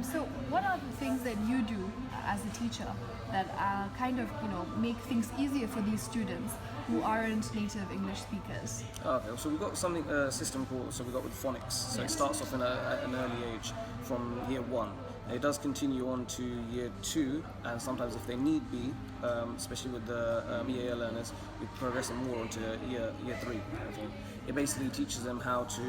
So what are the things that you do as a teacher that kind of make things easier for these students who aren't native English speakers? Okay, so we've got something a system called we've got with phonics. So it starts off at an early age from year one. And it does continue on to year two, and sometimes if they need be, especially with the EAL learners, we progress them more onto year three. Kind of thing. It basically teaches them how to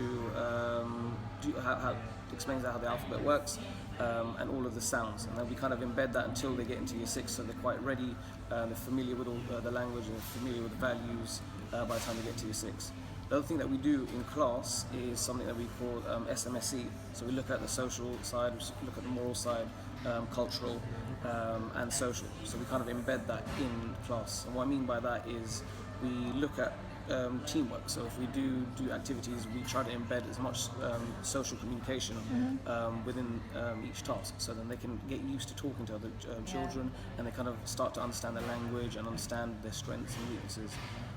how explains how the alphabet works. And all of the sounds, and then we kind of embed that until they get into year six, so they're quite ready, they're familiar with all the language and familiar with the values by the time they get to year six. The other thing that we do in class is something that we call SMSE. So we look at the social side, we look at the moral side, cultural, and social. So we kind of embed that in class. And what I mean by that is we look at teamwork. So if we do activities, we try to embed as much social communication within each task, so then they can get used to talking to other children, and they kind of start to understand their language and understand their strengths and weaknesses.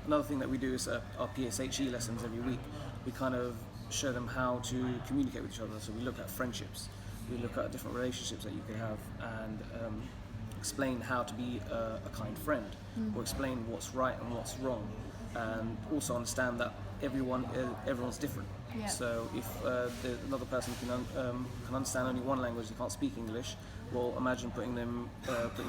Another thing that we do is our PSHE lessons every week. We kind of show them how to communicate with each other. So we look at friendships, we look at different relationships that you can have, and explain how to be a kind friend, or explain what's right and what's wrong. And also understand that everyone's different. Yeah. So if another person can understand only one language, they can't speak English. Well, imagine putting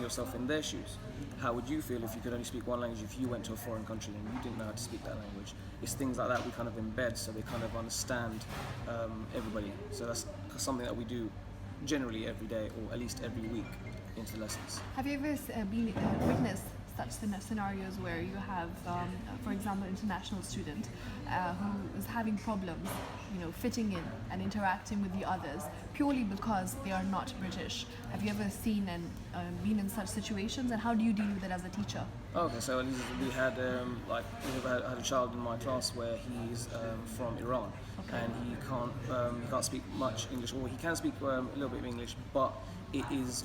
yourself in their shoes. How would you feel if you could only speak one language if you went to a foreign country and you didn't know how to speak that language? It's things like that we kind of embed, so they kind of understand everybody. So that's something that we do generally every day, or at least every week, into the lessons. Have you ever witnessed such scenarios where you have, for example, an international student who is having problems, fitting in and interacting with the others purely because they are not British? Have you ever seen and been in such situations, and how do you deal with it as a teacher? Okay, so we had had a child in my class where he's from Iran, and he can't speak much English, or he can speak a little bit of English, but it's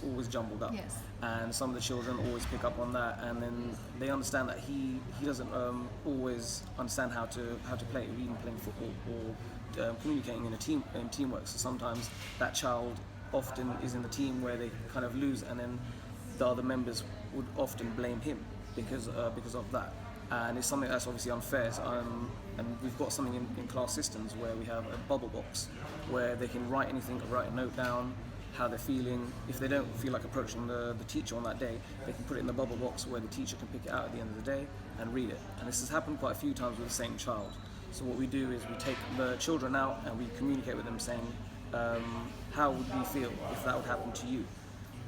always jumbled up. Yes. And some of the children always pick up on that, and then they understand that he doesn't always understand how to play, even playing football or communicating in teamwork. So sometimes that child often is in the team where they kind of lose, and then the other members would often blame him because of that. And it's something that's obviously unfair. And we've got something in class systems where we have a bubble box where they can write anything, write a note down, how they're feeling. If they don't feel like approaching the teacher on that day, they can put it in the bubble box where the teacher can pick it out at the end of the day and read it. And this has happened quite a few times with the same child. So what we do is we take the children out and we communicate with them, saying, how would you feel if that would happen to you?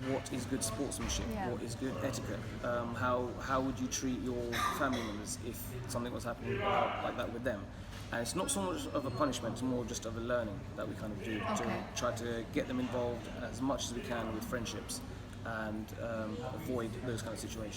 What is good sportsmanship? Yeah. What is good etiquette? How would you treat your family members if something was happening like that with them? And it's not so much of a punishment, it's more just of a learning that we kind of do to try to get them involved as much as we can with friendships and avoid those kind of situations.